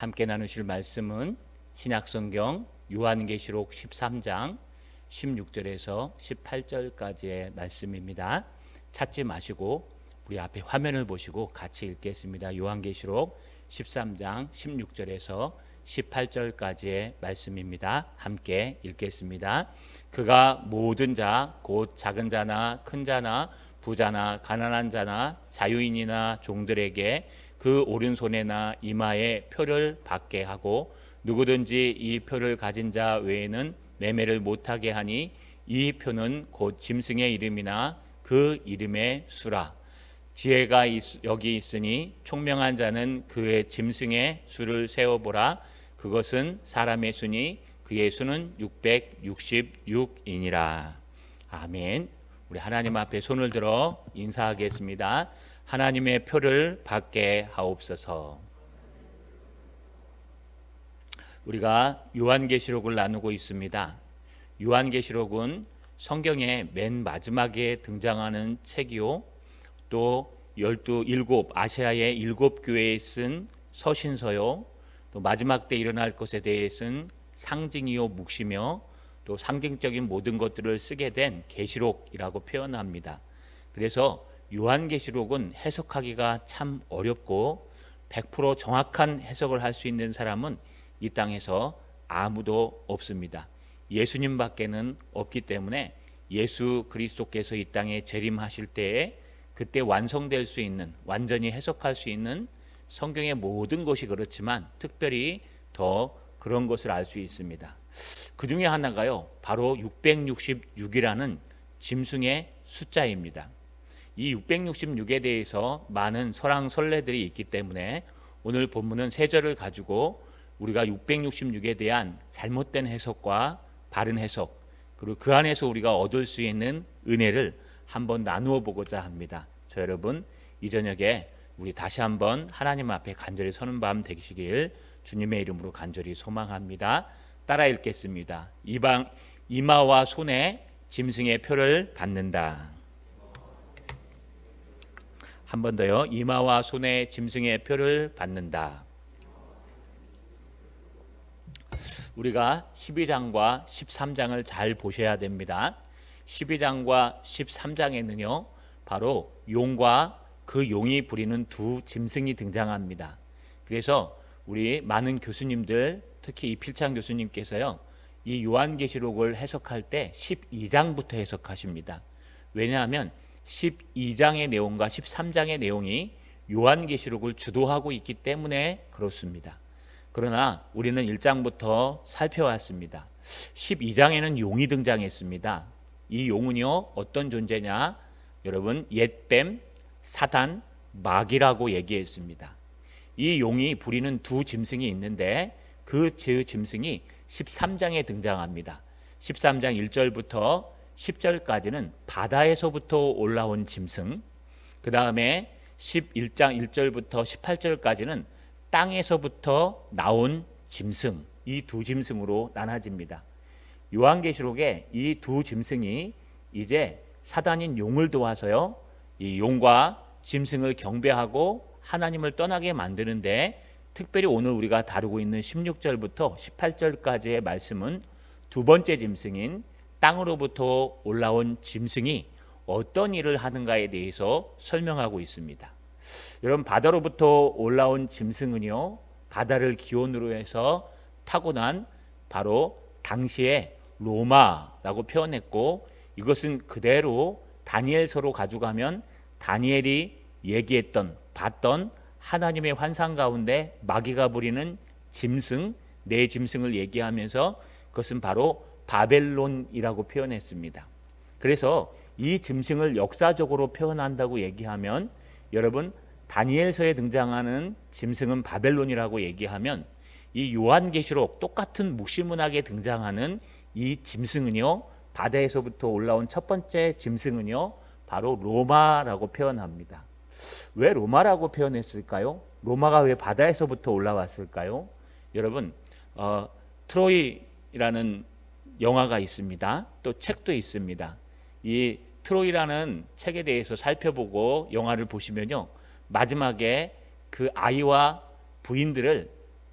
함께 나누실 말씀은 신약성경 요한계시록 13장 16절에서 18절까지의 말씀입니다. 찾지 마시고 우리 앞에 화면을 보시고 같이 읽겠습니다. 요한계시록 13장 16절에서 18절까지의 말씀입니다. 함께 읽겠습니다. 그가 모든 자, 곧 작은 자나 큰 자나 부자나 가난한 자나 자유인이나 종들에게 그 오른손에나 이마에 표를 받게 하고 누구든지 이 표를 가진 자 외에는 매매를 못하게 하니 이 표는 곧 짐승의 이름이나 그 이름의 수라. 지혜가 여기 있으니 총명한 자는 그의 짐승의 수를 세어보라. 그것은 사람의 수니 그의 수는 666이니라. 아멘. 우리 하나님 앞에 손을 들어 인사하겠습니다. 하나님의 표를 받게 하옵소서. 우리가 요한계시록을 나누고 있습니다. 요한계시록은 성경의 맨 마지막에 등장하는 책이요, 또 7 아시아의 7교회에 쓴 서신서요, 또 마지막 때 일어날 것에 대해 쓴 상징이요 묵시며 또 상징적인 모든 것들을 쓰게 된 계시록이라고 표현합니다. 그래서 요한계시록은 해석하기가 참 어렵고 100% 정확한 해석을 할 수 있는 사람은 이 땅에서 아무도 없습니다. 예수님밖에는 없기 때문에 예수 그리스도께서 이 땅에 재림하실 때에 그때 완성될 수 있는, 완전히 해석할 수 있는 성경의 모든 것이 그렇지만 특별히 더 그런 것을 알 수 있습니다. 그 중에 하나가요, 바로 666이라는 짐승의 숫자입니다. 이 666에 대해서 많은 설왕설래들이 있기 때문에 오늘 본문은 세 절을 가지고 우리가 666에 대한 잘못된 해석과 바른 해석, 그리고 그 안에서 우리가 얻을 수 있는 은혜를 한번 나누어 보고자 합니다. 저 여러분, 이 저녁에 우리 다시 한번 하나님 앞에 간절히 서는 밤 되시길 주님의 이름으로 간절히 소망합니다. 따라 읽겠습니다. 이마와 손에 짐승의 표를 받는다. 한 번 더요. 이마와 손에 짐승의 표를 받는다. 우리가 12장과 13장을 잘 보셔야 됩니다. 12장과 13장에는요, 바로 용과 그 용이 부리는 두 짐승이 등장합니다. 그래서 우리 많은 교수님들, 특히 이필창 교수님께서요, 이 요한계시록을 해석할 때 12장부터 해석하십니다. 왜냐하면 12장의 내용과 13장의 내용이 요한계시록을 주도하고 있기 때문에 그렇습니다. 그러나 우리는 1장부터 살펴왔습니다. 12장에는 용이 등장했습니다. 이 용은요, 어떤 존재냐? 여러분, 옛뱀, 사단, 마귀라고 얘기했습니다. 이 용이 부리는 두 짐승이 있는데 그 짐승이 13장에 등장합니다. 13장 1절부터 10절까지는 바다에서부터 올라온 짐승, 그 다음에 11장 1절부터 18절까지는 땅에서부터 나온 짐승, 이 두 짐승으로 나눠집니다. 요한계시록에 이 두 짐승이 이제 사단인 용을 도와서요, 이 용과 짐승을 경배하고 하나님을 떠나게 만드는데, 특별히 오늘 우리가 다루고 있는 16절부터 18절까지의 말씀은 두 번째 짐승인 땅으로부터 올라온 짐승이 어떤 일을 하는가에 대해서 설명하고 있습니다. 여러분, 바다로부터 올라온 짐승은요, 바다를 기원으로 해서 타고난 바로 당시에 로마라고 표현했고, 이것은 그대로 다니엘서로 가져가면 다니엘이 얘기했던, 봤던 하나님의 환상 가운데 마귀가 부리는 짐승, 네 짐승을 얘기하면서 그것은 바로 바벨론이라고 표현했습니다. 그래서 이 짐승을 역사적으로 표현한다고 얘기하면, 여러분, 다니엘서에 등장하는 짐승은 바벨론이라고 얘기하면 이 요한계시록 똑같은 묵시문학에 등장하는 이 짐승은요, 바다에서부터 올라온 첫 번째 짐승은요, 바로 로마라고 표현합니다. 왜 로마라고 표현했을까요? 로마가 왜 바다에서부터 올라왔을까요? 여러분, 트로이라는 영화가 있습니다. 또 책도 있습니다. 이 트로이라는 책에 대해서 살펴보고 영화를 보시면요, 마지막에 그 아이와 부인들을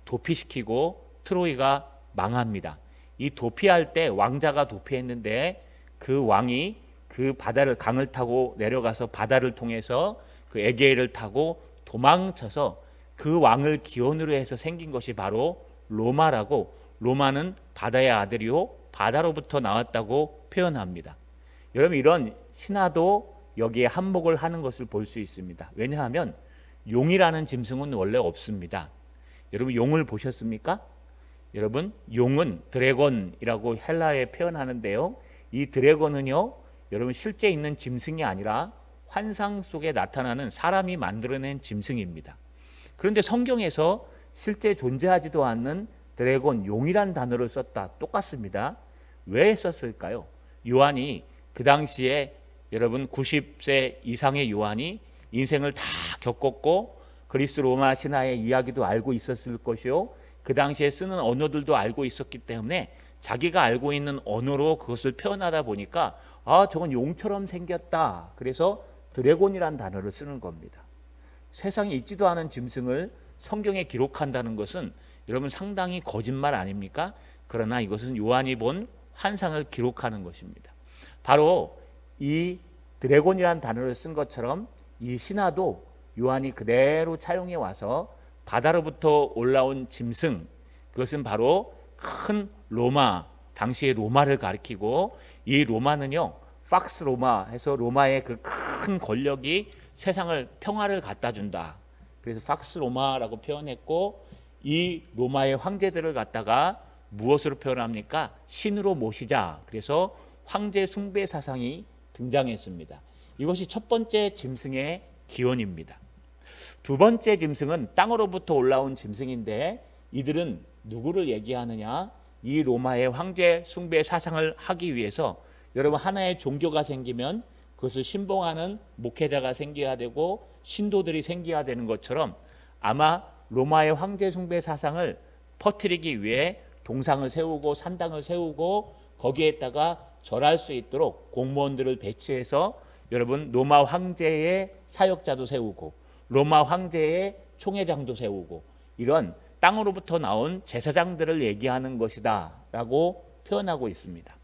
도피시키고 트로이가 망합니다. 이 도피할 때 왕자가 도피했는데 그 왕이 그 바다를 강을 타고 내려가서 바다를 통해서 그 에게해를 타고 도망쳐서 그 왕을 기원으로 해서 생긴 것이 바로 로마라고, 로마는 바다의 아들이요 바다로부터 나왔다고 표현합니다. 여러분, 이런 신화도 여기에 한몫을 하는 것을 볼 수 있습니다. 왜냐하면 용이라는 짐승은 원래 없습니다. 여러분, 용을 보셨습니까? 여러분, 용은 드래곤이라고 헬라에 표현하는데요, 이 드래곤은요 여러분 실제 있는 짐승이 아니라 환상 속에 나타나는 사람이 만들어낸 짐승입니다. 그런데 성경에서 실제 존재하지도 않는 드래곤, 용이란 단어를 썼다. 똑같습니다. 왜 썼을까요? 요한이 그 당시에 여러분 90세 이상의 요한이 인생을 다 겪었고 그리스 로마 신화의 이야기도 알고 있었을 것이요, 그 당시에 쓰는 언어들도 알고 있었기 때문에 자기가 알고 있는 언어로 그것을 표현하다 보니까 저건 용처럼 생겼다. 그래서 드래곤이란 단어를 쓰는 겁니다. 세상에 있지도 않은 짐승을 성경에 기록한다는 것은 여러분 상당히 거짓말 아닙니까? 그러나 이것은 요한이 본 환상을 기록하는 것입니다. 바로 이 드래곤이란 단어를 쓴 것처럼 이 신화도 요한이 그대로 차용해 와서 바다로부터 올라온 짐승, 그것은 바로 큰 로마, 당시의 로마를 가리키고, 이 로마는요 팍스 로마 해서 로마의 그 큰 권력이 세상을 평화를 갖다 준다. 그래서 팍스 로마라고 표현했고, 이 로마의 황제들을 갖다가 무엇으로 표현합니까? 신으로 모시자. 그래서 황제 숭배 사상이 등장했습니다. 이것이 첫 번째 짐승의 기원입니다. 두 번째 짐승은 땅으로부터 올라온 짐승인데, 이들은 누구를 얘기하느냐? 이 로마의 황제 숭배 사상을 하기 위해서 여러분 하나의 종교가 생기면 그것을 신봉하는 목회자가 생겨야 되고 신도들이 생겨야 되는 것처럼, 아마 로마의 황제 숭배 사상을 퍼뜨리기 위해 동상을 세우고 산당을 세우고 거기에다가 절할 수 있도록 공무원들을 배치해서 여러분 로마 황제의 사역자도 세우고 로마 황제의 총회장도 세우고, 이런 땅으로부터 나온 제사장들을 얘기하는 것이다 라고 표현하고 있습니다.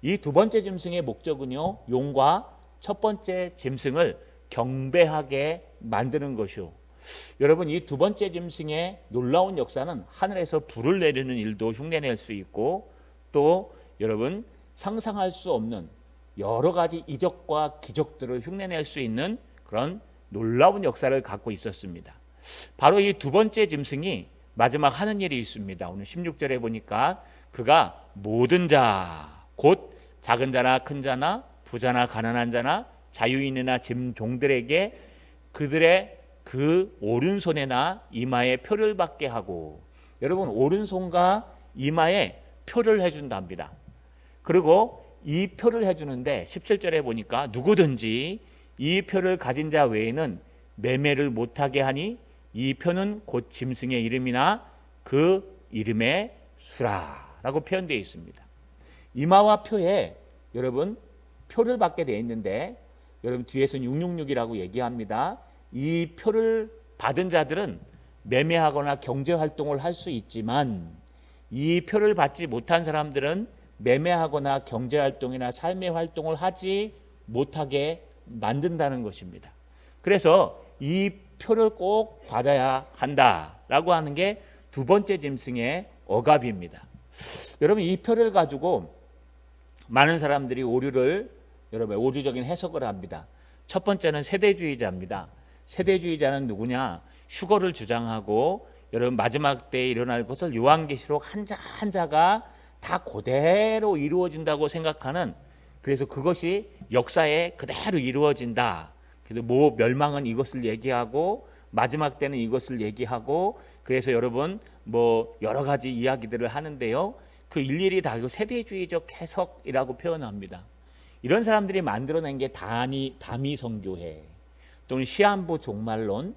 이 두 번째 짐승의 목적은요, 용과 첫 번째 짐승을 경배하게 만드는 것이요, 여러분 이 두 번째 짐승의 놀라운 역사는 하늘에서 불을 내리는 일도 흉내낼 수 있고, 또 여러분 상상할 수 없는 여러 가지 이적과 기적들을 흉내낼 수 있는 그런 놀라운 역사를 갖고 있었습니다. 바로 이 두 번째 짐승이 마지막 하는 일이 있습니다. 오늘 16절에 보니까 그가 모든 자, 곧 작은 자나 큰 자나 부자나 가난한 자나 자유인이나 짐종들에게 그들의 그 오른손에나 이마에 표를 받게 하고, 여러분 오른손과 이마에 표를 해준답니다. 그리고 이 표를 해주는데 17절에 보니까 누구든지 이 표를 가진 자 외에는 매매를 못하게 하니 이 표는 곧 짐승의 이름이나 그 이름의 수라라고 표현되어 있습니다. 이마와 표에 여러분 표를 받게 되어 있는데, 여러분 뒤에서는 666이라고 얘기합니다. 이 표를 받은 자들은 매매하거나 경제활동을 할 수 있지만, 이 표를 받지 못한 사람들은 매매하거나 경제활동이나 삶의 활동을 하지 못하게 만든다는 것입니다. 그래서 이 표를 꼭 받아야 한다라고 하는 게 두 번째 짐승의 억압입니다. 여러분 이 표를 가지고 많은 사람들이 여러분 오류적인 해석을 합니다. 첫 번째는 세대주의자입니다. 세대주의자는 누구냐? 휴거를 주장하고 여러분 마지막 때에 일어날 것을 요한계시록 한자 한자가 다 그대로 이루어진다고 생각하는, 그래서 그것이 역사에 그대로 이루어진다. 그래서 뭐 멸망은 이것을 얘기하고 마지막 때는 이것을 얘기하고, 그래서 여러분 뭐 여러 가지 이야기들을 하는데요, 그 일일이 다 세대주의적 해석이라고 표현합니다. 이런 사람들이 만들어낸 게 다미성교회 또는 시한부 종말론,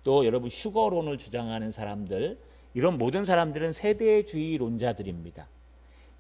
또 여러분 휴거론을 주장하는 사람들, 이런 모든 사람들은 세대주의론자들입니다.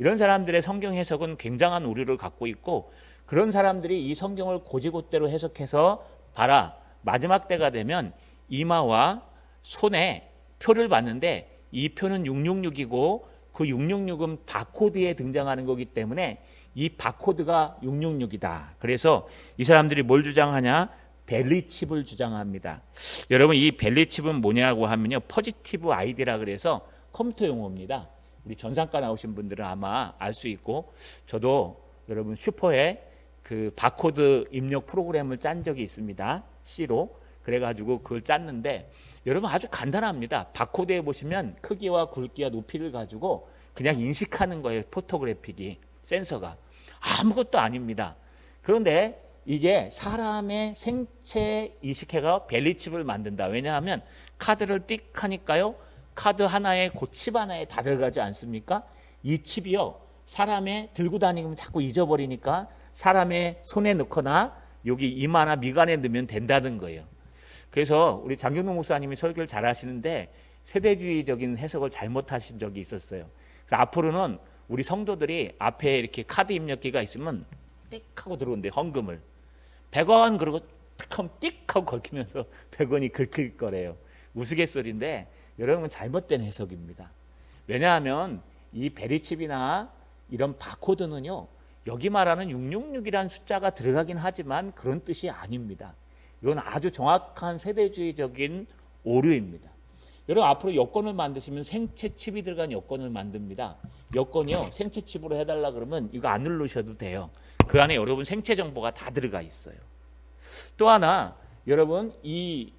이런 사람들의 성경 해석은 굉장한 오류를 갖고 있고, 그런 사람들이 이 성경을 고지곳대로 해석해서 봐라 마지막 때가 되면 이마와 손에 표를 받는데 이 표는 666이고 그 666은 바코드에 등장하는 거기 때문에 이 바코드가 666이다. 그래서 이 사람들이 뭘 주장하냐? 밸리칩을 주장합니다. 여러분 이 밸리칩은 뭐냐고 하면요, 포지티브 아이디라 그래서 컴퓨터 용어입니다. 우리 전산과 나오신 분들은 아마 알 수 있고, 저도 여러분 슈퍼에 그 바코드 입력 프로그램을 짠 적이 있습니다. C로. 그래가지고 그걸 짰는데 여러분 아주 간단합니다. 바코드에 보시면 크기와 굵기와 높이를 가지고 그냥 인식하는 거예요. 포토그래픽이, 센서가. 아무것도 아닙니다. 그런데 이게 사람의 생체 이식해가 밸리칩을 만든다. 왜냐하면 카드를 띡 하니까요, 카드 하나에 그 칩 하나에 다 들어가지 않습니까? 이 칩이요, 사람의 들고 다니면 자꾸 잊어버리니까 사람의 손에 넣거나 여기 이마나 미간에 넣으면 된다는 거예요. 그래서 우리 장경동 목사님이 설교를 잘 하시는데 세대주의적인 해석을 잘못하신 적이 있었어요. 그래서 앞으로는 우리 성도들이 앞에 이렇게 카드 입력기가 있으면 띡 하고 들어온대, 헌금을 100원 그러고 틱 하면 띡 하고 걸키면서 100원이 긁힐 거래요. 우스갯소리인데 여러분 잘못된 해석입니다. 왜냐하면 이 베리칩이나 이런 바코드는요, 여기 말하는 666이라는 숫자가 들어가긴 하지만 그런 뜻이 아닙니다. 이건 아주 정확한 세대주의적인 오류입니다. 여러분 앞으로 여권을 만드시면 생체 칩이 들어간 여권을 만듭니다. 여권이요, 생체 칩으로 해달라 그러면 이거 안 누르셔도 돼요. 그 안에 여러분 생체 정보가 다 들어가 있어요. 또 하나, 여러분 이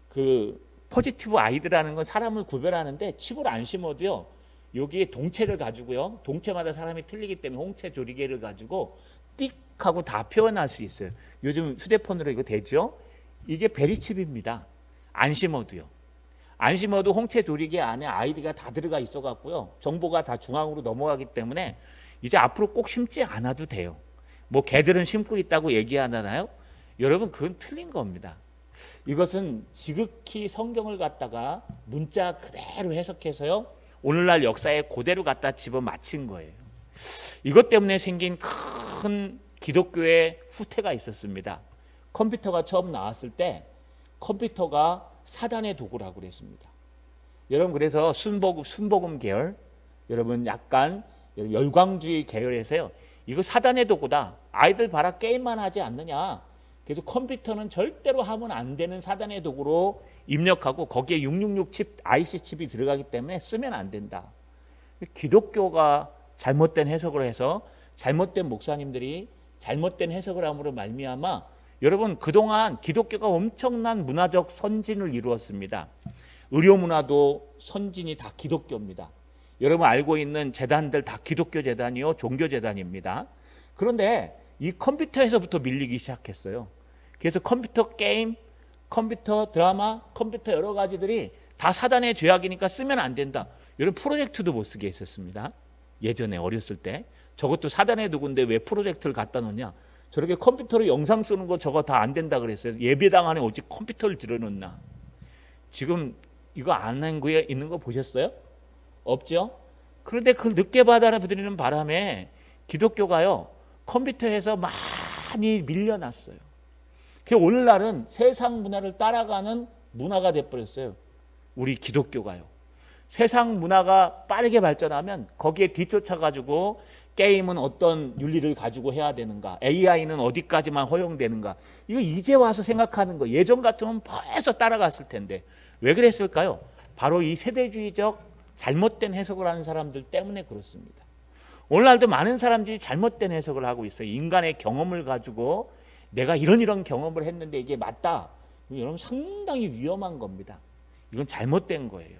그 포지티브 아이드라는 건 사람을 구별하는데 칩을 안 심어도요, 여기에 동체를 가지고요, 동체마다 사람이 틀리기 때문에 홍채 조리개를 가지고 띡 하고 다 표현할 수 있어요. 요즘 휴대폰으로 이거 되죠? 이게 베리칩입니다. 안 심어도요. 안 심어도 홍채 조리개 안에 아이디가 다 들어가 있어 갖고요, 정보가 다 중앙으로 넘어가기 때문에 이제 앞으로 꼭 심지 않아도 돼요. 뭐 개들은 심고 있다고 얘기하잖아요. 여러분 그건 틀린 겁니다. 이것은 지극히 성경을 갖다가 문자 그대로 해석해서요, 오늘날 역사에 그대로 갖다 집어맞힌 거예요. 이것 때문에 생긴 큰 기독교의 후퇴가 있었습니다. 컴퓨터가 처음 나왔을 때 컴퓨터가 사단의 도구라고 그랬습니다. 여러분 그래서 순복음 계열, 여러분 약간 열광주의 계열에서요, 이거 사단의 도구다. 아이들 봐라, 게임만 하지 않느냐. 그래서 컴퓨터는 절대로 하면 안 되는 사단의 도구로 입력하고 거기에 666 칩, IC 칩이 들어가기 때문에 쓰면 안 된다. 기독교가 잘못된 해석을 해서 잘못된 목사님들이 잘못된 해석을 함으로 말미암아 여러분 그동안 기독교가 엄청난 문화적 선진을 이루었습니다. 의료 문화도 선진이 다 기독교입니다. 여러분 알고 있는 재단들 다 기독교 재단이요, 종교 재단입니다. 그런데 이 컴퓨터에서부터 밀리기 시작했어요. 그래서 컴퓨터 게임, 컴퓨터 드라마, 컴퓨터 여러 가지들이 다 사단의 죄악이니까 쓰면 안 된다. 여러분 프로젝트도 못 쓰게 했었습니다. 예전에 어렸을 때 저것도 사단의 도구인데 왜 프로젝트를 갖다 놓냐. 저렇게 컴퓨터로 영상 쏘는 거 저거 다 안 된다 그랬어요. 예배당 안에 어찌 컴퓨터를 들여놓나. 지금 이거 안 한 거에 있는 거 보셨어요? 없죠? 그런데 그걸 늦게 받아들이는 바람에 기독교가요, 컴퓨터에서 많이 밀려났어요. 오늘날은 세상 문화를 따라가는 문화가 돼버렸어요. 우리 기독교가요. 세상 문화가 빠르게 발전하면 거기에 뒤쫓아가지고 게임은 어떤 윤리를 가지고 해야 되는가, AI는 어디까지만 허용되는가, 이거 이제 와서 생각하는 거. 예전 같으면 벌써 따라갔을 텐데 왜 그랬을까요? 바로 이 세대주의적 잘못된 해석을 하는 사람들 때문에 그렇습니다. 오늘날도 많은 사람들이 잘못된 해석을 하고 있어요. 인간의 경험을 가지고 내가 이런 경험을 했는데 이게 맞다. 여러분 상당히 위험한 겁니다. 이건 잘못된 거예요.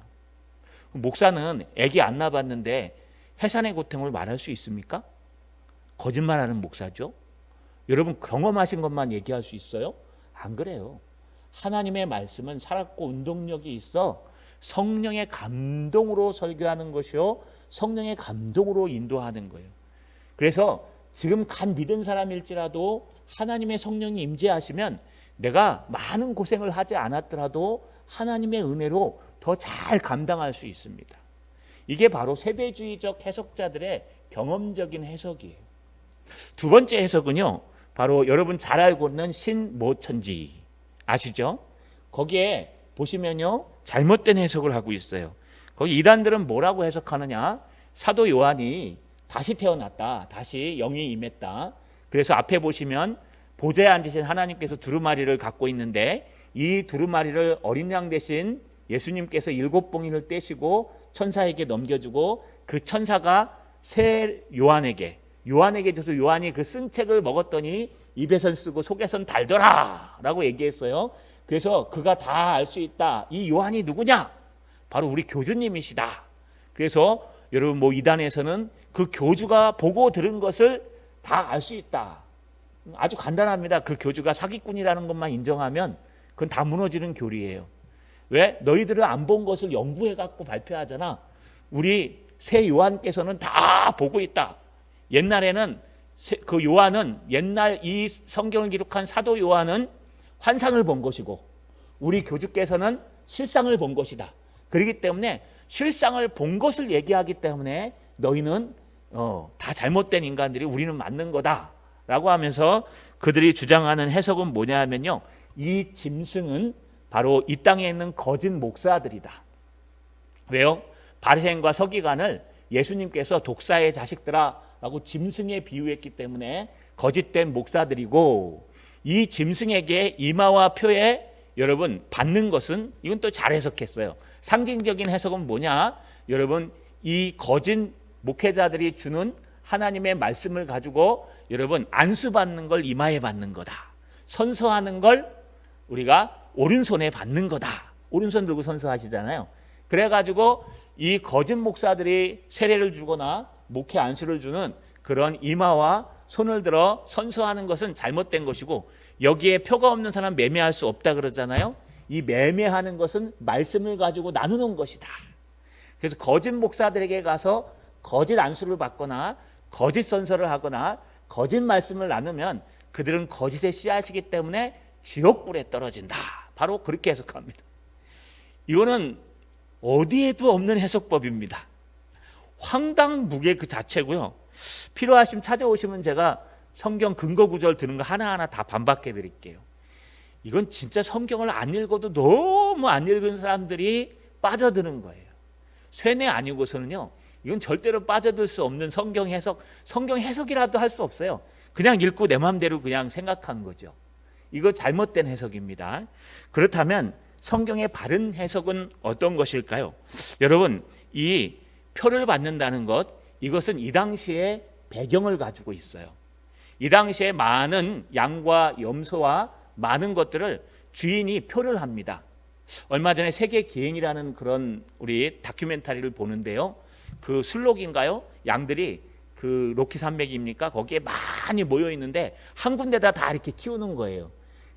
목사는 아기 안 낳아봤는데 해산의 고통을 말할 수 있습니까? 거짓말하는 목사죠. 여러분 경험하신 것만 얘기할 수 있어요? 안 그래요. 하나님의 말씀은 살았고 운동력이 있어 성령의 감동으로 설교하는 것이요, 성령의 감동으로 인도하는 거예요. 그래서 지금 간 믿은 사람일지라도 하나님의 성령이 임재하시면 내가 많은 고생을 하지 않았더라도 하나님의 은혜로 더 잘 감당할 수 있습니다. 이게 바로 세대주의적 해석자들의 경험적인 해석이에요. 두 번째 해석은요, 바로 여러분 잘 알고 있는 신모천지 아시죠? 거기에 보시면요, 잘못된 해석을 하고 있어요. 거기 이단들은 뭐라고 해석하느냐? 사도 요한이 다시 태어났다. 다시 영이 임했다. 그래서 앞에 보시면 보좌에 앉으신 하나님께서 두루마리를 갖고 있는데 이 두루마리를 어린 양 대신 예수님께서 7봉인을 떼시고 천사에게 넘겨주고 그 천사가 새 요한에게 줘서 요한이 그 쓴 책을 먹었더니 입에선 쓰고 속에선 달더라 라고 얘기했어요. 그래서 그가 다 알 수 있다. 이 요한이 누구냐? 바로 우리 교주님이시다. 그래서 여러분 뭐 이단에서는 그 교주가 보고 들은 것을 다 알 수 있다. 아주 간단합니다. 그 교주가 사기꾼이라는 것만 인정하면 그건 다 무너지는 교리예요. 왜? 너희들은 안 본 것을 연구해 갖고 발표하잖아. 우리 새 요한께서는 다 보고 있다. 옛날에는 그 요한은 옛날 이 성경을 기록한 사도 요한은 환상을 본 것이고 우리 교주께서는 실상을 본 것이다. 그렇기 때문에 실상을 본 것을 얘기하기 때문에 너희는 다 잘못된 인간들이 우리는 맞는 거다라고 하면서 그들이 주장하는 해석은 뭐냐 하면요. 이 짐승은 바로 이 땅에 있는 거짓 목사들이다. 왜요? 바리새인과 서기관을 예수님께서 독사의 자식들아 라고 짐승에 비유했기 때문에 거짓된 목사들이고 이 짐승에게 이마와 표에 여러분 받는 것은 이건 또 잘 해석했어요. 상징적인 해석은 뭐냐? 여러분 이 거짓 목회자들이 주는 하나님의 말씀을 가지고 여러분 안수받는 걸 이마에 받는 거다. 선서하는 걸 우리가 오른손에 받는 거다. 오른손 들고 선서하시잖아요. 그래가지고 이 거짓 목사들이 세례를 주거나 목회 안수를 주는 그런 이마와 손을 들어 선서하는 것은 잘못된 것이고 여기에 표가 없는 사람 매매할 수 없다 그러잖아요. 이 매매하는 것은 말씀을 가지고 나누는 것이다. 그래서 거짓 목사들에게 가서 거짓 안수를 받거나 거짓 선서를 하거나 거짓 말씀을 나누면 그들은 거짓의 씨앗이기 때문에 지옥불에 떨어진다. 바로 그렇게 해석합니다. 이거는 어디에도 없는 해석법입니다. 황당무계 그 자체고요. 필요하시면 찾아오시면 제가 성경 근거 구절 드는 거 하나하나 다 반박해 드릴게요. 이건 진짜 성경을 안 읽어도 너무 안 읽은 사람들이 빠져드는 거예요. 쇠뇌 아니고서는요. 이건 절대로 빠져들 수 없는 성경 해석이라도 할 수 없어요. 그냥 읽고 내 마음대로 그냥 생각한 거죠. 이거 잘못된 해석입니다. 그렇다면 성경의 바른 해석은 어떤 것일까요? 여러분, 이 표를 받는다는 것, 이것은 이 당시에 배경을 가지고 있어요. 이 당시에 많은 양과 염소와 많은 것들을 주인이 표를 합니다. 얼마 전에 세계 기행이라는 그런 우리 다큐멘터리를 보는데요. 그 술록인가요? 양들이 그 로키 산맥입니까? 거기에 많이 모여 있는데 한 군데다 다 이렇게 키우는 거예요.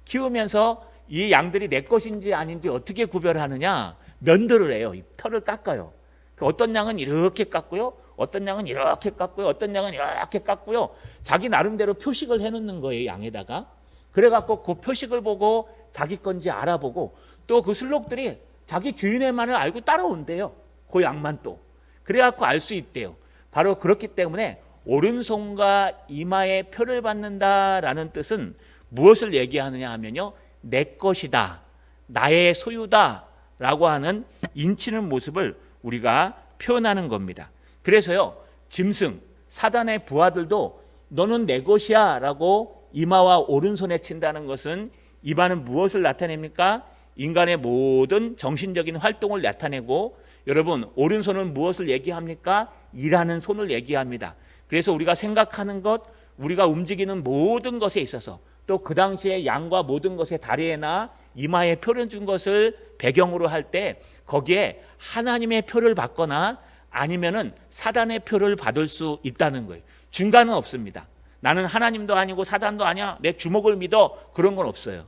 키우면서 이 양들이 내 것인지 아닌지 어떻게 구별하느냐? 면도를 해요. 이 털을 깎아요. 어떤 양은 이렇게 깎고요. 어떤 양은 이렇게 깎고요. 어떤 양은 이렇게 깎고요. 자기 나름대로 표식을 해놓는 거예요. 양에다가. 그래갖고 그 표식을 보고 자기 건지 알아보고 또 그 술록들이 자기 주인의 말을 알고 따라온대요. 그 양만 또. 그래갖고 알 수 있대요. 바로 그렇기 때문에 오른손과 이마에 표를 받는다라는 뜻은 무엇을 얘기하느냐 하면요. 내 것이다. 나의 소유다. 라고 하는 인치는 모습을 우리가 표현하는 겁니다. 그래서요. 짐승, 사단의 부하들도 너는 내 것이야 라고 이마와 오른손에 친다는 것은 이마는 무엇을 나타냅니까? 인간의 모든 정신적인 활동을 나타내고 여러분 오른손은 무엇을 얘기합니까? 일하는 손을 얘기합니다. 그래서 우리가 생각하는 것, 우리가 움직이는 모든 것에 있어서 또 그 당시에 양과 모든 것의 다리에나 이마에 표를 준 것을 배경으로 할 때 거기에 하나님의 표를 받거나 아니면은 사단의 표를 받을 수 있다는 거예요. 중간은 없습니다. 나는 하나님도 아니고 사단도 아니야. 내 주먹을 믿어. 그런 건 없어요.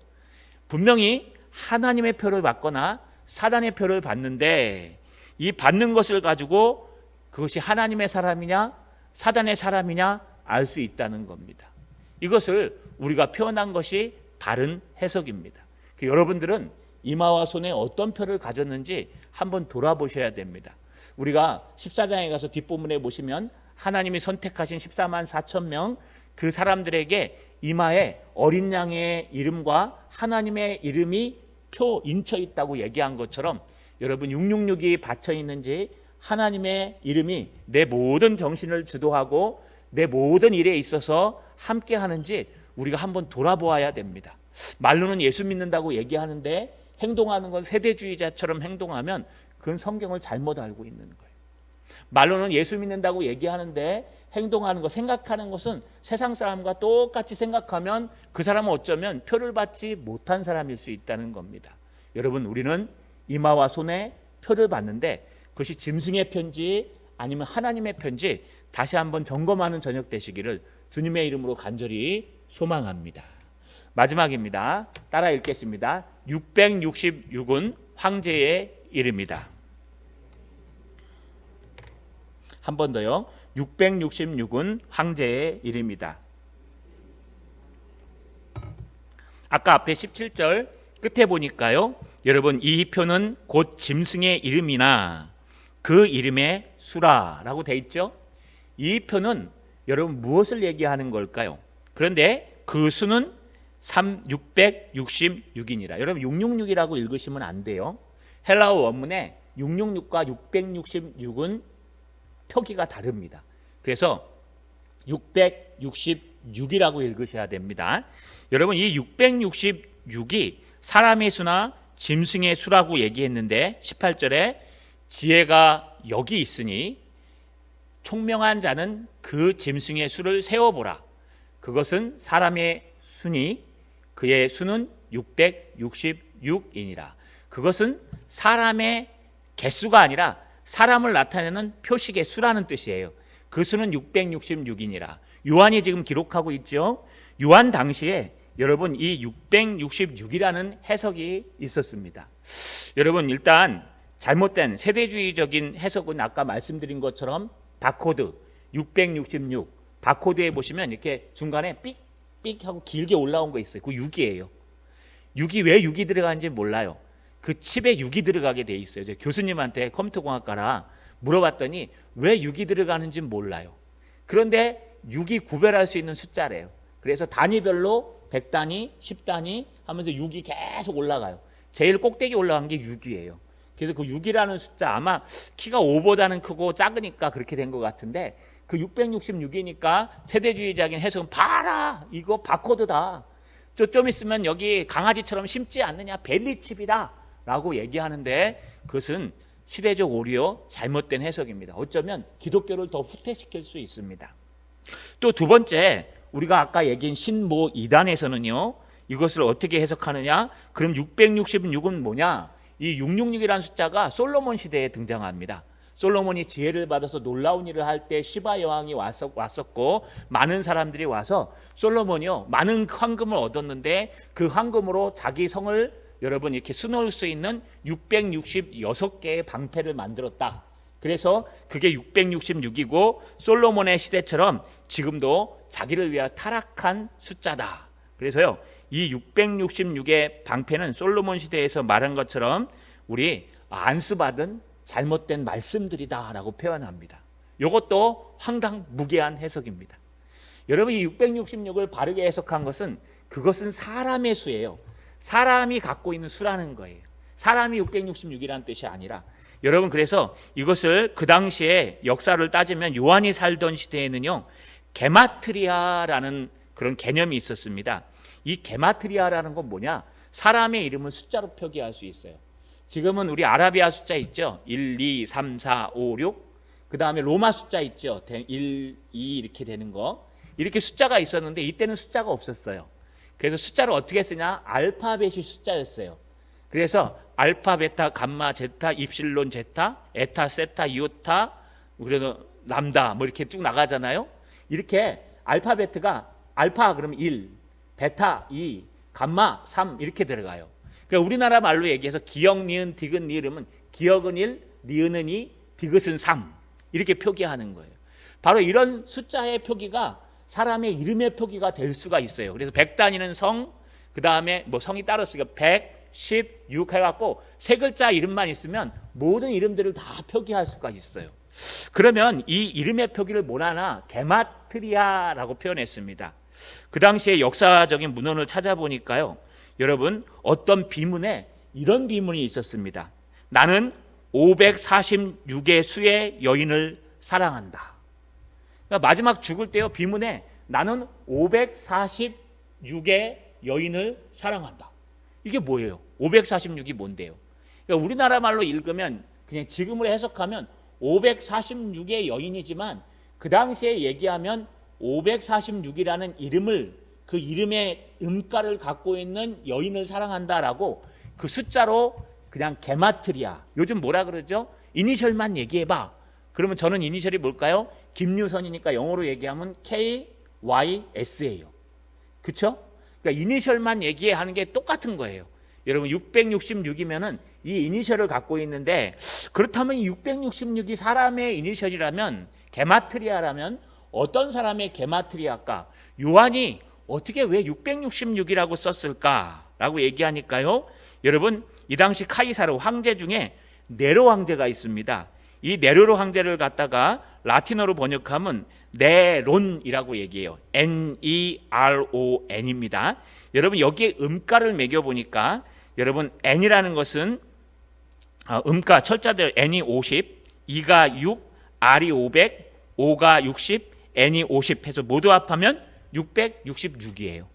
분명히 하나님의 표를 받거나 사단의 표를 받는데 이 받는 것을 가지고 그것이 하나님의 사람이냐 사단의 사람이냐 알 수 있다는 겁니다. 이것을 우리가 표현한 것이 바른 해석입니다. 여러분들은 이마와 손에 어떤 표를 가졌는지 한번 돌아보셔야 됩니다. 우리가 14장에 가서 뒷부분에 보시면 하나님이 선택하신 14만 4천 명 그 사람들에게 이마에 어린 양의 이름과 하나님의 이름이 표 인쳐 있다고 얘기한 것처럼 여러분 666이 받쳐 있는지, 하나님의 이름이 내 모든 정신을 주도하고 내 모든 일에 있어서 함께 하는지 우리가 한번 돌아보아야 됩니다. 말로는 예수 믿는다고 얘기하는데 행동하는 건 세대주의자처럼 행동하면 그건 성경을 잘못 알고 있는 거예요. 말로는 예수 믿는다고 얘기하는데 행동하는 것, 생각하는 것은 세상 사람과 똑같이 생각하면 그 사람은 어쩌면 표를 받지 못한 사람일 수 있다는 겁니다. 여러분, 우리는 이마와 손에 표를 받는데 그것이 짐승의 편지 아니면 하나님의 편지 다시 한번 점검하는 저녁 되시기를 주님의 이름으로 간절히 소망합니다. 마지막입니다. 따라 읽겠습니다. 666은 황제의 이름이다. 한 번 더요. 666은 황제의 이름이다. 아까 앞에 17절 끝에 보니까요. 여러분, 이 표는 곧 짐승의 이름이나 그 이름의 수라라고 돼 있죠. 이 표는 여러분 무엇을 얘기하는 걸까요? 그런데 그 수는 666이니라. 여러분 666이라고 읽으시면 안 돼요. 헬라어 원문에 666과 666은 표기가 다릅니다. 그래서 666이라고 읽으셔야 됩니다. 여러분 이 666이 사람의 수나 짐승의 수라고 얘기했는데 18절에 지혜가 여기 있으니 총명한 자는 그 짐승의 수를 세어보라. 그것은 사람의 수니 그의 수는 666이니라. 그것은 사람의 개수가 아니라 사람을 나타내는 표식의 수라는 뜻이에요. 그 수는 666이니라. 요한이 지금 기록하고 있죠. 요한 당시에 여러분 이 666이라는 해석이 있었습니다. 여러분 일단 잘못된 세대주의적인 해석은 아까 말씀드린 것처럼 바코드 666 바코드에 보시면 이렇게 중간에 삑삑 하고 길게 올라온 거 있어요. 그 6이에요. 6이 왜 6이 들어가는지 몰라요. 그 칩에 6이 들어가게 돼 있어요. 제가 교수님한테 컴퓨터공학과라 물어봤더니 왜 6이 들어가는지 몰라요. 그런데 6이 구별할 수 있는 숫자래요. 그래서 단위별로 100단위, 10단위 하면서 6이 계속 올라가요. 제일 꼭대기 올라간 게 6이에요. 그래서 그 6이라는 숫자 아마 키가 5보다는 크고 작으니까 그렇게 된 것 같은데 그 666이니까 세대주의적인 해석은 봐라 이거 바코드다. 좀 있으면 여기 강아지처럼 심지 않느냐 벨리칩이다 라고 얘기하는데 그것은 시대적 오류 잘못된 해석입니다. 어쩌면 기독교를 더 후퇴시킬 수 있습니다. 또 두 번째 우리가 아까 얘기한 신모 2단에서는요 이것을 어떻게 해석하느냐. 그럼 666은 뭐냐. 이 666이라는 숫자가 솔로몬 시대에 등장합니다. 솔로몬이 지혜를 받아서 놀라운 일을 할 때 시바 여왕이 왔었고 많은 사람들이 와서 솔로몬이요 많은 황금을 얻었는데 그 황금으로 자기 성을 여러분 이렇게 수놓을 수 있는 666개의 방패를 만들었다. 그래서 그게 666이고 솔로몬의 시대처럼 지금도 자기를 위하여 타락한 숫자다. 그래서요 이 666의 방패는 솔로몬 시대에서 말한 것처럼 우리 안수받은 잘못된 말씀들이다 라고 표현합니다. 이것도 황당무계한 해석입니다. 여러분 이 666을 바르게 해석한 것은 그것은 사람의 수예요. 사람이 갖고 있는 수라는 거예요. 사람이 666이라는 뜻이 아니라 여러분 그래서 이것을 그 당시에 역사를 따지면 요한이 살던 시대에는요 게마트리아라는 그런 개념이 있었습니다. 이 게마트리아라는 건 뭐냐? 사람의 이름은 숫자로 표기할 수 있어요. 지금은 우리 아라비아 숫자 있죠. 1, 2, 3, 4, 5, 6. 그 다음에 로마 숫자 있죠. 1, 2 이렇게 되는 거. 이렇게 숫자가 있었는데 이때는 숫자가 없었어요. 그래서 숫자를 어떻게 쓰냐? 알파벳이 숫자였어요. 그래서 알파, 베타, 감마, 제타, 입실론, 제타, 에타, 세타, 이오타, 그래도 람다 뭐 이렇게 쭉 나가잖아요. 이렇게 알파벳가 알파 그러면 1, 베타 2, 감마 3 이렇게 들어가요. 그러니까 우리나라 말로 얘기해서 기역, 니은, 디귿, 니으름은 기역은 1, 니은은 2, 디귿은 3 이렇게 표기하는 거예요. 바로 이런 숫자의 표기가 사람의 이름의 표기가 될 수가 있어요. 그래서 100단위는 성, 그 다음에 뭐 성이 따로 쓰니까 100, 10, 6 해갖고 세 글자 이름만 있으면 모든 이름들을 다 표기할 수가 있어요. 그러면 이 이름의 표기를 뭐라나 게마트리아라고 표현했습니다. 그 당시에 역사적인 문헌을 찾아보니까요. 여러분 어떤 비문에 이런 비문이 있었습니다. 나는 546의 수의 여인을 사랑한다. 그러니까 마지막 죽을 때요, 비문에 나는 546의 여인을 사랑한다. 이게 뭐예요? 546이 뭔데요? 그러니까 우리나라 말로 읽으면 그냥 지금으로 해석하면 546의 여인이지만 그 당시에 얘기하면 546이라는 이름을, 그 이름의 음가를 갖고 있는 여인을 사랑한다라고 그 숫자로 그냥 게마트리아, 요즘 뭐라 그러죠? 이니셜만 얘기해봐. 그러면 저는 이니셜이 뭘까요? 김유선이니까 영어로 얘기하면 KYS예요. 그쵸? 그러니까 이니셜만 얘기하는 게 똑같은 거예요. 여러분 666이면은 이 이니셜을 갖고 있는데, 그렇다면 666이 사람의 이니셜이라면, 게마트리아라면 어떤 사람의 게마트리아일까? 요한이 어떻게 왜 666이라고 썼을까라고 얘기하니까요, 여러분 이 당시 카이사르 황제 중에 네로 황제가 있습니다. 이 네로 황제를 갖다가 라틴어로 번역하면 네론이라고 얘기해요. Neron입니다. 여러분 여기에 음가를 매겨 보니까 여러분 N이라는 것은 음가 철자들 N이 50, E가 6, R이 500, O가 60, N이 50 해서 모두 합하면 666이에요.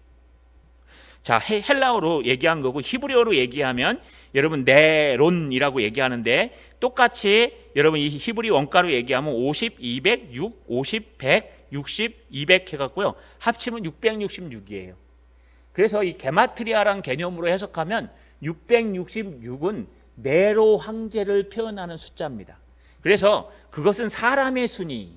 자, 헬라어로 얘기한 거고 히브리어로 얘기하면 여러분 네론이라고 얘기하는데, 똑같이 여러분 이 히브리 원가로 얘기하면 50, 200, 6, 50, 100, 60, 200 해갖고요 합치면 666이에요. 그래서 이 게마트리아란 개념으로 해석하면 666은 네로 황제를 표현하는 숫자입니다. 그래서 그것은 사람의 순위,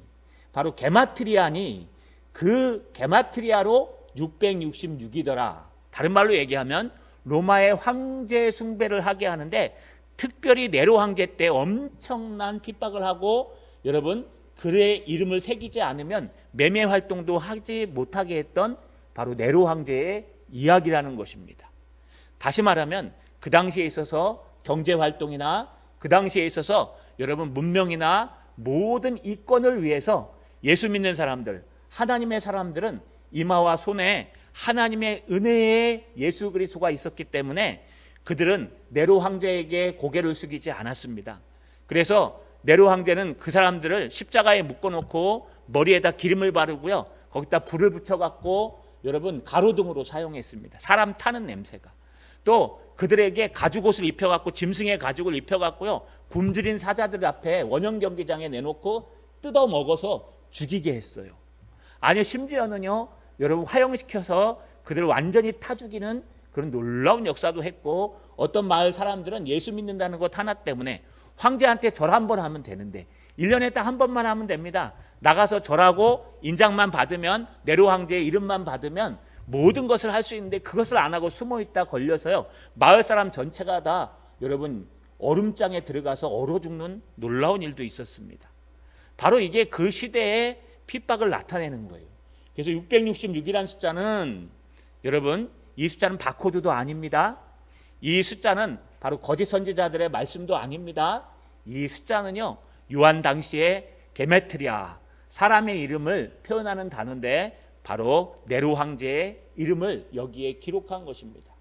바로 게마트리아니 그 게마트리아로 666이더라. 다른 말로 얘기하면 로마의 황제 숭배를 하게 하는데, 특별히 네로 황제 때 엄청난 핍박을 하고 여러분 그의 이름을 새기지 않으면 매매 활동도 하지 못하게 했던 바로 네로 황제의 이야기라는 것입니다. 다시 말하면 그 당시에 있어서 경제 활동이나 그 당시에 있어서 여러분 문명이나 모든 이권을 위해서 예수 믿는 사람들, 하나님의 사람들은 이마와 손에 하나님의 은혜의 예수 그리스도가 있었기 때문에 그들은 네로 황제에게 고개를 숙이지 않았습니다. 그래서 네로 황제는 그 사람들을 십자가에 묶어놓고 머리에다 기름을 바르고요, 거기다 불을 붙여갖고 여러분 가로등으로 사용했습니다. 사람 타는 냄새가. 또 그들에게 가죽옷을 입혀갖고, 짐승의 가죽을 입혀갖고요 굶주린 사자들 앞에 원형 경기장에 내놓고 뜯어 먹어서 죽이게 했어요. 아니요, 심지어는요 여러분 화형시켜서 그들을 완전히 타 죽이는 그런 놀라운 역사도 했고, 어떤 마을 사람들은 예수 믿는다는 것 하나 때문에 황제한테 절 한 번 하면 되는데 1년에 딱 한 번만 하면 됩니다. 나가서 절하고 인장만 받으면, 네로 황제의 이름만 받으면 모든 것을 할 수 있는데 그것을 안 하고 숨어 있다 걸려서요 마을 사람 전체가 다 여러분 얼음장에 들어가서 얼어 죽는 놀라운 일도 있었습니다. 바로 이게 그 시대의 핍박을 나타내는 거예요. 그래서 666이라는 숫자는 여러분 이 숫자는 바코드도 아닙니다. 이 숫자는 바로 거짓 선지자들의 말씀도 아닙니다. 이 숫자는요 요한 당시에 게메트리아, 사람의 이름을 표현하는 단어인데 바로 네로 황제의 이름을 여기에 기록한 것입니다.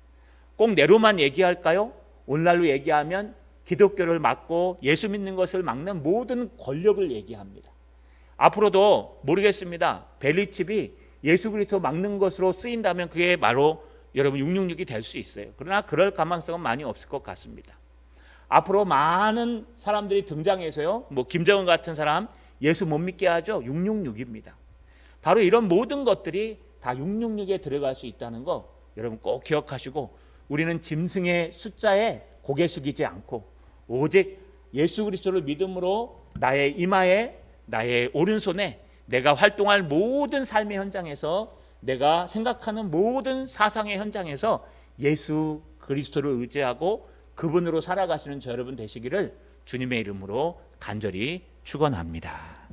꼭 네로만 얘기할까요? 오늘날로 얘기하면 기독교를 막고 예수 믿는 것을 막는 모든 권력을 얘기합니다. 앞으로도 모르겠습니다. 벨리칩이 예수 그리스도 막는 것으로 쓰인다면 그게 바로 여러분 666이 될 수 있어요. 그러나 그럴 가능성은 많이 없을 것 같습니다. 앞으로 많은 사람들이 등장해서요, 뭐 김정은 같은 사람 예수 못 믿게 하죠. 666입니다. 바로 이런 모든 것들이 다 666에 들어갈 수 있다는 거 여러분 꼭 기억하시고, 우리는 짐승의 숫자에 고개 숙이지 않고 오직 예수 그리스도를 믿음으로 나의 이마에, 나의 오른손에, 내가 활동할 모든 삶의 현장에서, 내가 생각하는 모든 사상의 현장에서 예수 그리스도를 의지하고 그분으로 살아가시는 저 여러분 되시기를 주님의 이름으로 간절히 축원합니다.